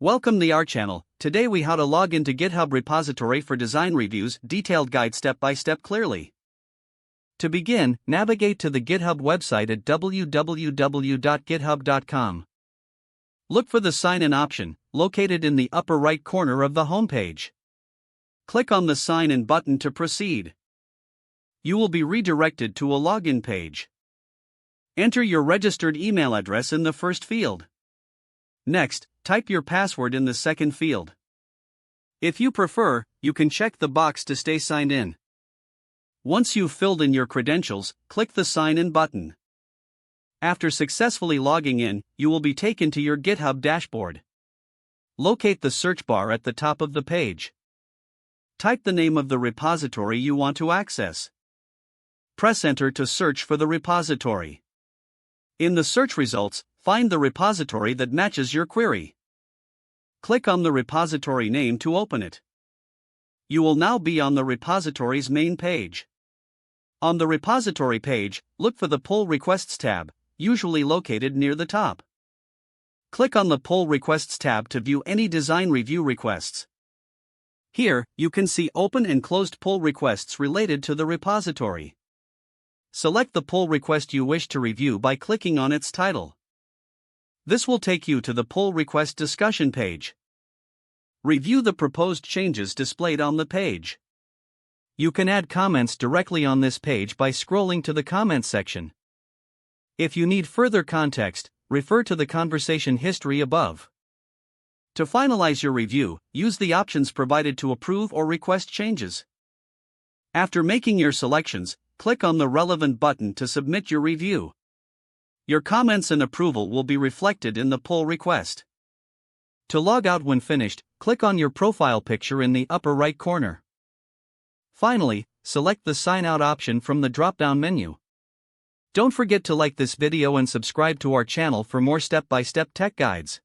Welcome to our channel. Today we how to log into GitHub repository for design reviews, detailed guide step by step clearly. To begin, navigate to the GitHub website at www.github.com. Look for the sign in option, located in the upper right corner of the homepage. Click on the sign in button to proceed. You will be redirected to a login page. Enter your registered email address in the first field. Next, type your password in the second field. If you prefer, you can check the box to stay signed in. Once you've filled in your credentials, click the Sign In button. After successfully logging in, you will be taken to your GitHub dashboard. Locate the search bar at the top of the page. Type the name of the repository you want to access. Press Enter to search for the repository. In the search results, find the repository that matches your query. Click on the repository name to open it. You will now be on the repository's main page. On the repository page, look for the Pull Requests tab, usually located near the top. Click on the Pull Requests tab to view any design review requests. Here, you can see open and closed pull requests related to the repository. Select the pull request you wish to review by clicking on its title. This will take you to the pull request discussion page. Review the proposed changes displayed on the page. You can add comments directly on this page by scrolling to the comments section. If you need further context, refer to the conversation history above. To finalize your review, use the options provided to approve or request changes. After making your selections, click on the relevant button to submit your review. Your comments and approval will be reflected in the pull request. To log out when finished, click on your profile picture in the upper right corner. Finally, select the Sign Out option from the drop-down menu. Don't forget to like this video and subscribe to our channel for more step-by-step tech guides.